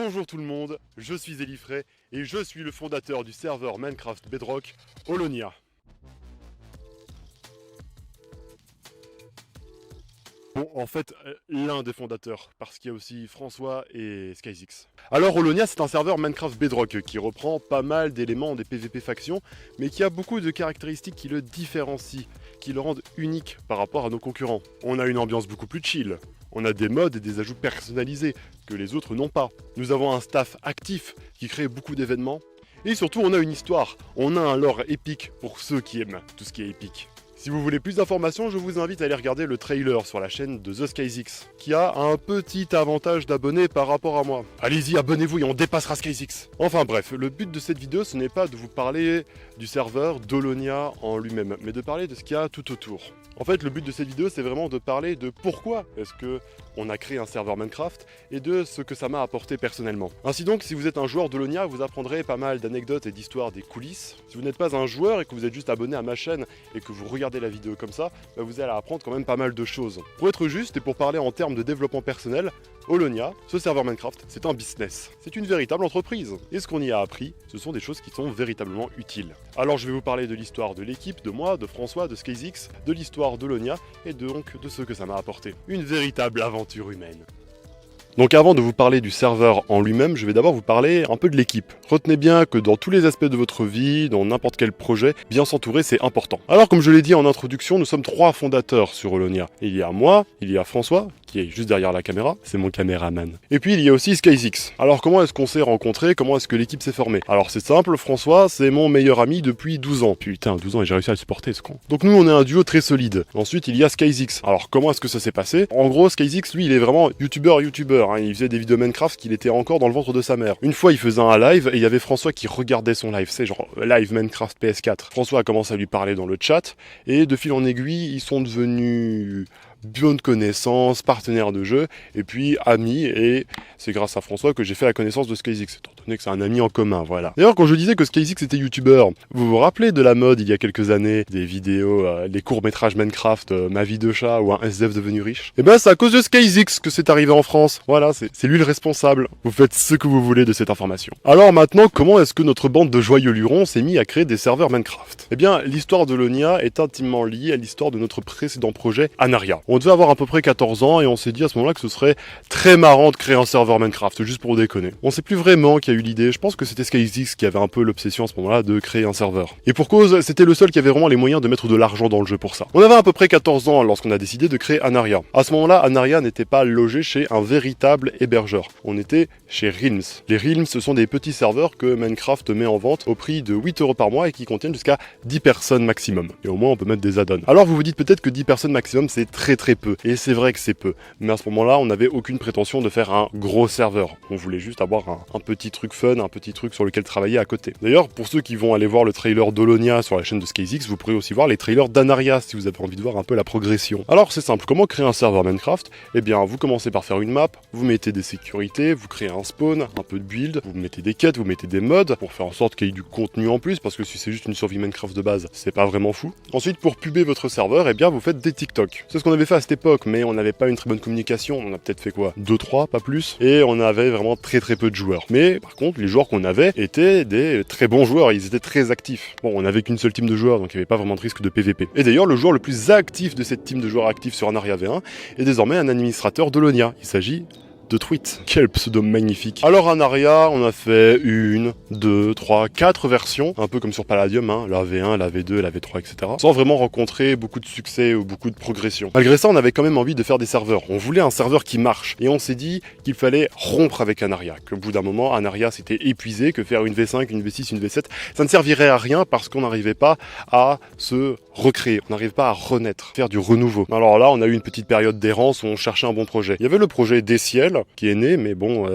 Bonjour tout le monde, je suis Elifray et je suis le fondateur du serveur Minecraft Bedrock Olonia. Bon, en fait, l'un des fondateurs, parce qu'il y a aussi François et SkyZix. Alors, Olonia, c'est un serveur Minecraft Bedrock qui reprend pas mal d'éléments des PvP factions, mais qui a beaucoup de caractéristiques qui le différencient, qui le rendent unique par rapport à nos concurrents. On a une ambiance beaucoup plus chill, on a des mods et des ajouts personnalisés que les autres n'ont pas. Nous avons un staff actif qui crée beaucoup d'événements, et surtout, on a une histoire, on a un lore épique pour ceux qui aiment tout ce qui est épique. Si vous voulez plus d'informations, je vous invite à aller regarder le trailer sur la chaîne de The SkyZix, qui a un petit avantage d'abonnés par rapport à moi. Allez-y, abonnez-vous et on dépassera SkyZix. Enfin bref, le but de cette vidéo, ce n'est pas de vous parler du serveur d'Olonia en lui-même, mais de parler de ce qu'il y a tout autour. En fait, le but de cette vidéo, c'est vraiment de parler de pourquoi est-ce que on a créé un serveur Minecraft et de ce que ça m'a apporté personnellement. Ainsi donc, si vous êtes un joueur d'Olonia, vous apprendrez pas mal d'anecdotes et d'histoires des coulisses. Si vous n'êtes pas un joueur et que vous êtes juste abonné à ma chaîne et que vous regardez la vidéo comme ça, vous allez apprendre quand même pas mal de choses. Pour être juste et pour parler en termes de développement personnel, Olonia, ce serveur Minecraft, c'est un business. C'est une véritable entreprise. Et ce qu'on y a appris, ce sont des choses qui sont véritablement utiles. Alors je vais vous parler de l'histoire de l'équipe, de moi, de François, de SkyZix, de l'histoire d'Olonia et donc de ce que ça m'a apporté. Une véritable aventure humaine. Donc avant de vous parler du serveur en lui-même, je vais d'abord vous parler un peu de l'équipe. Retenez bien que dans tous les aspects de votre vie, dans n'importe quel projet, bien s'entourer c'est important. Alors comme je l'ai dit en introduction, nous sommes 3 fondateurs sur Olonia. Il y a moi, il y a François, qui est juste derrière la caméra, c'est mon caméraman. Et puis il y a aussi SkyZix. Alors comment est-ce qu'on s'est rencontrés, comment est-ce que l'équipe s'est formée? Alors c'est simple, François c'est mon meilleur ami depuis 12 ans. Putain, 12 ans et j'ai réussi à le supporter ce con. Donc nous on est un duo très solide. Ensuite il y a SkyZix. Alors comment est-ce que ça s'est passé? En gros SkyZix lui il est vraiment youtubeur. Il faisait des vidéos Minecraft qu'il était encore dans le ventre de sa mère. Une fois il faisait un live et il y avait François qui regardait son live, c'est genre live Minecraft PS4. François a commencé à lui parler dans le chat et de fil en aiguille ils sont devenus bonne connaissance, partenaire de jeu, et puis amis, et c'est grâce à François que j'ai fait la connaissance de SkyZix, étant donné que c'est un ami en commun, voilà. D'ailleurs, quand je disais que SkyZix était youtubeur, vous vous rappelez de la mode il y a quelques années, des vidéos, des courts-métrages Minecraft, Ma vie de chat, ou un SDF devenu riche? Eh ben, c'est à cause de SkyZix que c'est arrivé en France, voilà, c'est lui le responsable. Vous faites ce que vous voulez de cette information. Alors maintenant, comment est-ce que notre bande de joyeux lurons s'est mis à créer des serveurs Minecraft? Eh bien, l'histoire de Olonia est intimement liée à l'histoire de notre précédent projet, Anaria. On devait avoir à peu près 14 ans et on s'est dit à ce moment-là que ce serait très marrant de créer un serveur Minecraft, juste pour déconner. On sait plus vraiment qui a eu l'idée, je pense que c'était SkyZix qui avait un peu l'obsession à ce moment-là de créer un serveur. Et pour cause, c'était le seul qui avait vraiment les moyens de mettre de l'argent dans le jeu pour ça. On avait à peu près 14 ans lorsqu'on a décidé de créer Anaria. À ce moment-là, Anaria n'était pas logé chez un véritable hébergeur. On était chez Realms. Les Realms, ce sont des petits serveurs que Minecraft met en vente au prix de 8 € par mois et qui contiennent jusqu'à 10 personnes maximum. Et au moins, on peut mettre des add-ons. Alors vous vous dites peut-être que 10 personnes maximum, c'est très peu. Et c'est vrai que c'est peu. Mais à ce moment-là, on n'avait aucune prétention de faire un gros serveur. On voulait juste avoir un petit truc fun, un petit truc sur lequel travailler à côté. D'ailleurs, pour ceux qui vont aller voir le trailer d'Olonia sur la chaîne de SkyZix, vous pourrez aussi voir les trailers d'Anaria si vous avez envie de voir un peu la progression. Alors c'est simple, comment créer un serveur Minecraft? Eh bien, vous commencez par faire une map, vous mettez des sécurités, vous créez un spawn, un peu de build, vous mettez des quêtes, vous mettez des mods pour faire en sorte qu'il y ait du contenu en plus, parce que si c'est juste une survie Minecraft de base, c'est pas vraiment fou. Ensuite, pour puber votre serveur, eh bien, vous faites des TikTok. C'est ce qu'on avait fait à cette époque, mais on n'avait pas une très bonne communication, on a peut-être fait quoi, 2-3, pas plus, et on avait vraiment très peu de joueurs. Mais par contre, les joueurs qu'on avait étaient des très bons joueurs, ils étaient très actifs. Bon, on n'avait qu'une seule team de joueurs, donc il n'y avait pas vraiment de risque de PVP. Et d'ailleurs, le joueur le plus actif de cette team de joueurs actifs sur Anaria V1 est désormais un administrateur d'Olonia. Il s'agit de Tweet. Quel pseudo magnifique. Alors Anaria, on a fait 1, 2, 3, 4 versions, un peu comme sur Palladium, hein, la V1, la V2, la V3, etc. Sans vraiment rencontrer beaucoup de succès ou beaucoup de progression. Malgré ça, on avait quand même envie de faire des serveurs. On voulait un serveur qui marche. Et on s'est dit qu'il fallait rompre avec Anaria. Qu'au bout d'un moment, Anaria s'était épuisé, que faire une V5, une V6, une V7, ça ne servirait à rien parce qu'on n'arrivait pas à se recréer. On n'arrivait pas à renaître, faire du renouveau. Alors là, on a eu une petite période d'errance où on cherchait un bon projet. Il y avait le projet Dessiel, qui est né, mais bon,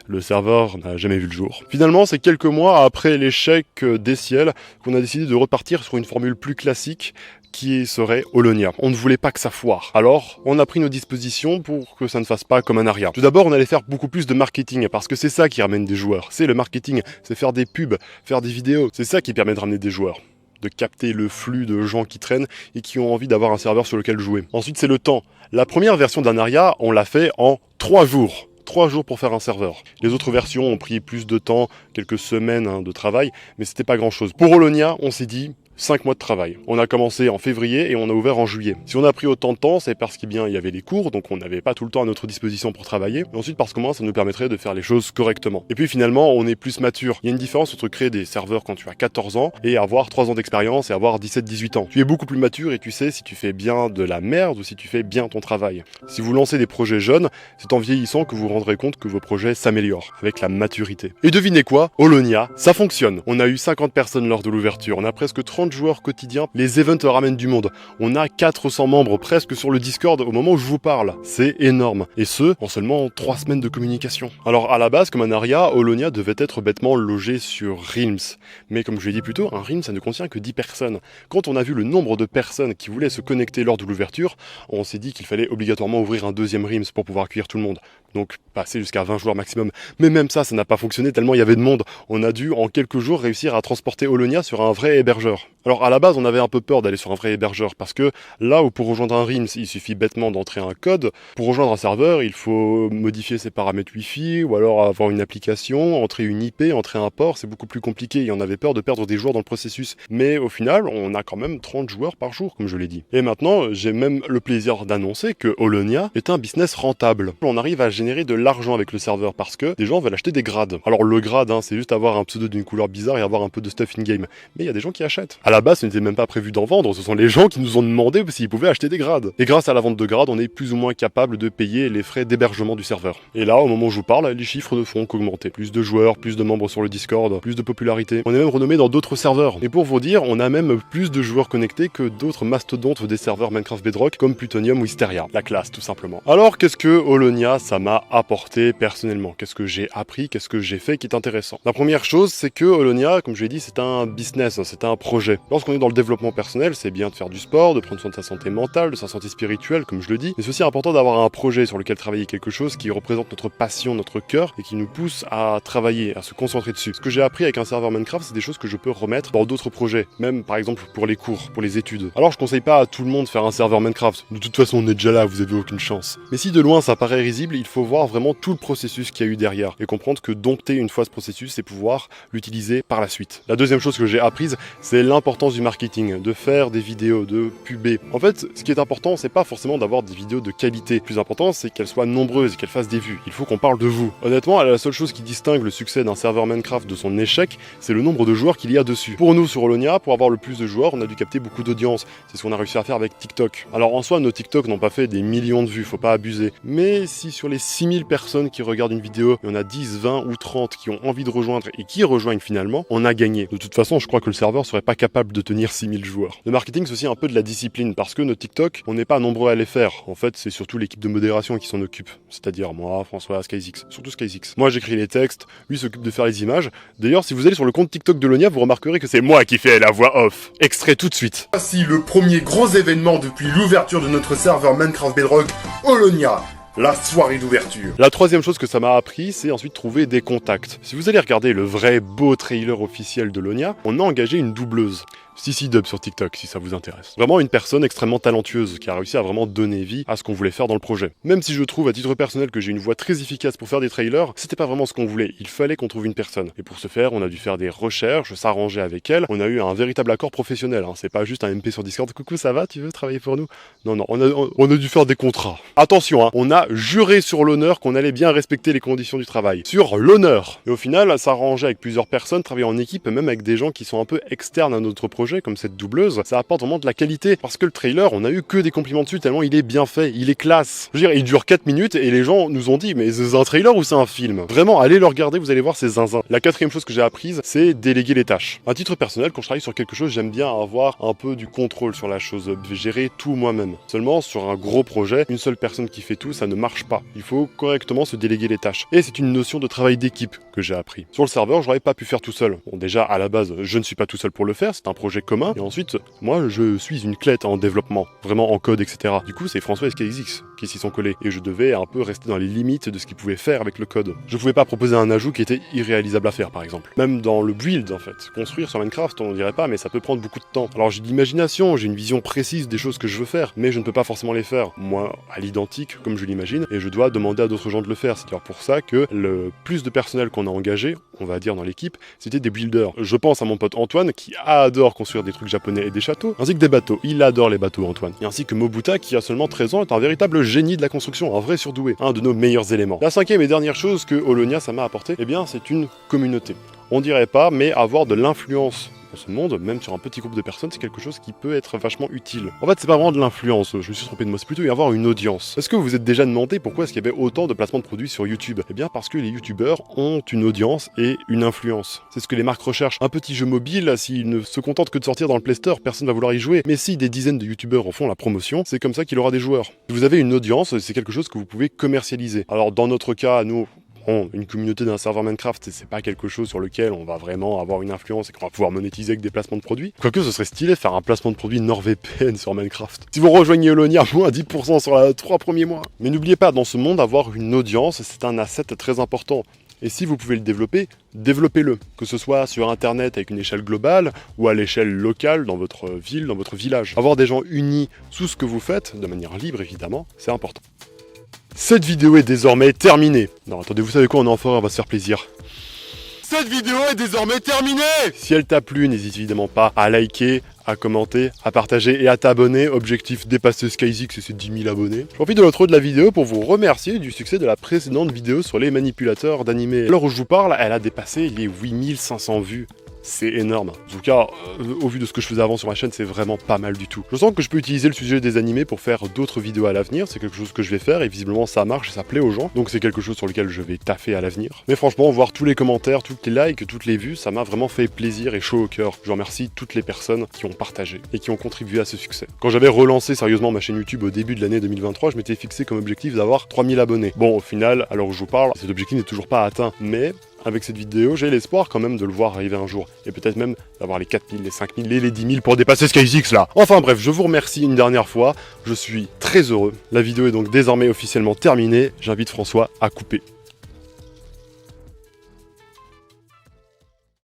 le serveur n'a jamais vu le jour. Finalement, c'est quelques mois après l'échec d'Essiel qu'on a décidé de repartir sur une formule plus classique qui serait Olonia. On ne voulait pas que ça foire. Alors, on a pris nos dispositions pour que ça ne fasse pas comme Anaria. Tout d'abord, on allait faire beaucoup plus de marketing, parce que c'est ça qui ramène des joueurs. C'est le marketing, c'est faire des pubs, faire des vidéos. C'est ça qui permet de ramener des joueurs. De capter le flux de gens qui traînent et qui ont envie d'avoir un serveur sur lequel jouer. Ensuite, c'est le temps. La première version d'Anaria, on l'a fait en 3 jours. 3 jours pour faire un serveur. Les autres versions ont pris plus de temps, quelques semaines de travail, mais c'était pas grand chose. Pour Holonia, on s'est dit 5 mois de travail. On a commencé en février et on a ouvert en juillet. Si on a pris autant de temps, c'est parce qu'il y avait les cours, donc on n'avait pas tout le temps à notre disposition pour travailler. Et ensuite parce que ça nous permettrait de faire les choses correctement. Et puis finalement, on est plus mature. Il y a une différence entre créer des serveurs quand tu as 14 ans et avoir 3 ans d'expérience et avoir 17-18 ans. Tu es beaucoup plus mature et tu sais si tu fais bien de la merde ou si tu fais bien ton travail. Si vous lancez des projets jeunes, c'est en vieillissant que vous vous rendrez compte que vos projets s'améliorent avec la maturité. Et devinez quoi, Holonia, ça fonctionne. On a eu 50 personnes lors de l'ouverture, on a presque 30 joueurs quotidiens, les events ramènent du monde. On a 400 membres presque sur le Discord au moment où je vous parle. C'est énorme. Et ce, en seulement 3 semaines de communication. Alors à la base, comme un aria, Holonia devait être bêtement logé sur Realms. Mais comme je l'ai dit plus tôt, un Realms ça ne contient que 10 personnes. Quand on a vu le nombre de personnes qui voulaient se connecter lors de l'ouverture, on s'est dit qu'il fallait obligatoirement ouvrir un deuxième Realms pour pouvoir accueillir tout le monde. Donc passer jusqu'à 20 joueurs maximum. Mais même ça n'a pas fonctionné tellement il y avait de monde. On a dû en quelques jours réussir à transporter Holonia sur un vrai hébergeur. Alors à la base on avait un peu peur d'aller sur un vrai hébergeur parce que là où pour rejoindre un Realms il suffit bêtement d'entrer un code, pour rejoindre un serveur il faut modifier ses paramètres Wi-Fi ou alors avoir une application, entrer une IP, entrer un port, c'est beaucoup plus compliqué et on avait peur de perdre des joueurs dans le processus. Mais au final on a quand même 30 joueurs par jour comme je l'ai dit. Et maintenant j'ai même le plaisir d'annoncer que Holonia est un business rentable. On arrive à générer de l'argent avec le serveur parce que des gens veulent acheter des grades. Alors le grade c'est juste avoir un pseudo d'une couleur bizarre et avoir un peu de stuff in-game. Mais il y a des gens qui achètent. À la base ce n'était même pas prévu d'en vendre, ce sont les gens qui nous ont demandé s'ils pouvaient acheter des grades. Et grâce à la vente de grades on est plus ou moins capable de payer les frais d'hébergement du serveur. Et là au moment où je vous parle, les chiffres ne font qu'augmenter. Plus de joueurs, plus de membres sur le Discord, plus de popularité. On est même renommé dans d'autres serveurs. Et pour vous dire, on a même plus de joueurs connectés que d'autres mastodontes des serveurs Minecraft Bedrock comme Plutonium ou Hysteria. La classe tout simplement. Alors qu'est-ce que Holonia ça m'a apporté personnellement? Qu'est-ce que j'ai appris? Qu'est-ce que j'ai fait qui est intéressant? La première chose c'est que Holonia, comme je l'ai dit, c'est un business, c'est un projet. Lorsqu'on est dans le développement personnel, c'est bien de faire du sport, de prendre soin de sa santé mentale, de sa santé spirituelle, comme je le dis, mais c'est aussi important d'avoir un projet sur lequel travailler, quelque chose qui représente notre passion, notre cœur, et qui nous pousse à travailler, à se concentrer dessus. Ce que j'ai appris avec un serveur Minecraft, c'est des choses que je peux remettre dans d'autres projets, même par exemple pour les cours, pour les études. Alors je conseille pas à tout le monde de faire un serveur Minecraft, de toute façon on est déjà là, vous avez aucune chance. Mais si de loin ça paraît risible, il faut voir vraiment tout le processus qu'il y a eu derrière, et comprendre que dompter une fois ce processus, c'est pouvoir l'utiliser par la suite. La deuxième chose que j'ai apprise, c'est l'importance du marketing, de faire des vidéos, de puber. En fait, ce qui est important, c'est pas forcément d'avoir des vidéos de qualité. Le plus important, c'est qu'elles soient nombreuses et qu'elles fassent des vues. Il faut qu'on parle de vous. Honnêtement, la seule chose qui distingue le succès d'un serveur Minecraft de son échec, c'est le nombre de joueurs qu'il y a dessus. Pour nous, sur Holonia, pour avoir le plus de joueurs, on a dû capter beaucoup d'audience. C'est ce qu'on a réussi à faire avec TikTok. Alors en soi, nos TikTok n'ont pas fait des millions de vues, faut pas abuser. Mais si sur les 6000 personnes qui regardent une vidéo, il y en a 10, 20 ou 30 qui ont envie de rejoindre et qui rejoignent finalement, on a gagné. De toute façon, je crois que le serveur serait pas capable de tenir 6000 joueurs. Le marketing, c'est aussi un peu de la discipline, parce que nos TikTok, on n'est pas nombreux à les faire. En fait, c'est surtout l'équipe de modération qui s'en occupe. C'est-à-dire moi, François, SkyZix. Surtout SkyZix. Moi, j'écris les textes, lui s'occupe de faire les images. D'ailleurs, si vous allez sur le compte TikTok de Holonia, vous remarquerez que c'est moi qui fais la voix off. Extrait tout de suite. Voici le premier grand événement depuis l'ouverture de notre serveur Minecraft Bedrock, Holonia. La soirée d'ouverture. La troisième chose que ça m'a appris, c'est ensuite trouver des contacts. Si vous allez regarder le vrai beau trailer officiel de Holonia, on a engagé une doubleuse. CC-Dub sur TikTok, si ça vous intéresse. Vraiment une personne extrêmement talentueuse, qui a réussi à vraiment donner vie à ce qu'on voulait faire dans le projet. Même si je trouve à titre personnel que j'ai une voix très efficace pour faire des trailers, c'était pas vraiment ce qu'on voulait, il fallait qu'on trouve une personne. Et pour ce faire, on a dû faire des recherches, s'arranger avec elle, on a eu un véritable accord professionnel, c'est pas juste un MP sur Discord, coucou ça va, tu veux travailler pour nous? Non, on a dû faire des contrats. Attention, on a juré sur l'honneur qu'on allait bien respecter les conditions du travail. Sur l'honneur. Et au final, s'arranger avec plusieurs personnes, travailler en équipe, même avec des gens qui sont un peu externes à notre projet, comme cette doubleuse, ça apporte vraiment de la qualité. Parce que le trailer, on a eu que des compliments dessus tellement il est bien fait, il est classe. Je veux dire, il dure 4 minutes et les gens nous ont dit, mais c'est un trailer ou c'est un film? Vraiment, allez le regarder, vous allez voir, c'est zinzin. La quatrième chose que j'ai apprise, c'est déléguer les tâches. À titre personnel, quand je travaille sur quelque chose, j'aime bien avoir un peu du contrôle sur la chose, gérer tout moi-même. Seulement, sur un gros projet, une seule personne qui fait tout, ça ne marche pas. Il faut correctement se déléguer les tâches. Et c'est une notion de travail d'équipe que j'ai appris. Sur le serveur, j'aurais pas pu faire tout seul. Bon, déjà, à la base, je ne suis pas tout seul pour le faire, c'est un projet projet commun, et ensuite, moi, je suis une clette en développement, vraiment en code, etc. Du coup, c'est François et SkyXX qui s'y sont collés, et je devais un peu rester dans les limites de ce qu'ils pouvaient faire avec le code. Je pouvais pas proposer un ajout qui était irréalisable à faire, par exemple. Même dans le build, en fait. Construire sur Minecraft, on dirait pas, mais ça peut prendre beaucoup de temps. Alors j'ai de l'imagination, j'ai une vision précise des choses que je veux faire, mais je ne peux pas forcément les faire, moi, à l'identique, comme je l'imagine, et je dois demander à d'autres gens de le faire. C'est d'ailleurs pour ça que le plus de personnel qu'on a engagé, on va dire dans l'équipe, c'était des builders. Je pense à mon pote Antoine, qui adore construire des trucs japonais et des châteaux, ainsi que des bateaux. Il adore les bateaux, Antoine. Et ainsi que Mobuta, qui a seulement 13 ans, est un véritable génie de la construction, un vrai surdoué, un de nos meilleurs éléments. La cinquième et dernière chose que Holonia ça m'a apporté, eh bien c'est une communauté. On dirait pas, mais avoir de l'influence dans ce monde, même sur un petit groupe de personnes, c'est quelque chose qui peut être vachement utile. En fait, c'est pas vraiment de l'influence, je me suis trompé de mot, c'est plutôt y avoir une audience. Est-ce que vous vous êtes déjà demandé pourquoi est-ce qu'il y avait autant de placements de produits sur YouTube? Eh bien parce que les youtubeurs ont une audience et une influence. C'est ce que les marques recherchent. Un petit jeu mobile, s'il ne se contente que de sortir dans le Play Store, personne va vouloir y jouer. Mais si des dizaines de youtubeurs en font la promotion, c'est comme ça qu'il aura des joueurs. Si vous avez une audience, c'est quelque chose que vous pouvez commercialiser. Alors dans notre cas, nous, une communauté d'un serveur Minecraft, c'est pas quelque chose sur lequel on va vraiment avoir une influence et qu'on va pouvoir monétiser avec des placements de produits. Quoique ce serait stylé de faire un placement de produit NordVPN sur Minecraft. Si vous rejoignez Holonia, moins 10% sur les 3 premiers mois. Mais n'oubliez pas, dans ce monde, avoir une audience, c'est un asset très important. Et si vous pouvez le développer, développez-le. Que ce soit sur internet avec une échelle globale ou à l'échelle locale dans votre ville, dans votre village. Avoir des gens unis sous ce que vous faites, de manière libre évidemment, c'est important. Cette vidéo est désormais terminée. Non, attendez, vous savez quoi, on est en forêt, on va se faire plaisir. Cette vidéo est désormais terminée! Si elle t'a plu, n'hésite évidemment pas à liker, à commenter, à partager et à t'abonner. Objectif dépasser SkyXX et ses 10 000 abonnés. Je profite de l'intro de la vidéo pour vous remercier du succès de la précédente vidéo sur les manipulateurs d'animés. À l'heure où je vous parle, elle a dépassé les 8500 vues. C'est énorme. En tout cas, au vu de ce que je faisais avant sur ma chaîne, c'est vraiment pas mal du tout. Je sens que je peux utiliser le sujet des animés pour faire d'autres vidéos à l'avenir. C'est quelque chose que je vais faire et visiblement ça marche et ça plaît aux gens. Donc c'est quelque chose sur lequel je vais taffer à l'avenir. Mais franchement, voir tous les commentaires, toutes les likes, toutes les vues, ça m'a vraiment fait plaisir et chaud au cœur. Je remercie toutes les personnes qui ont partagé et qui ont contribué à ce succès. Quand j'avais relancé sérieusement ma chaîne YouTube au début de l'année 2023, je m'étais fixé comme objectif d'avoir 3000 abonnés. Bon, au final, à l'heure où je vous parle, cet objectif n'est toujours pas atteint. Mais avec cette vidéo, j'ai l'espoir quand même de le voir arriver un jour. Et peut-être même d'avoir les 4000, les 5000 et les 10 000 pour dépasser SkyXX là. Enfin bref, je vous remercie une dernière fois. Je suis très heureux. La vidéo est donc désormais officiellement terminée. J'invite François à couper.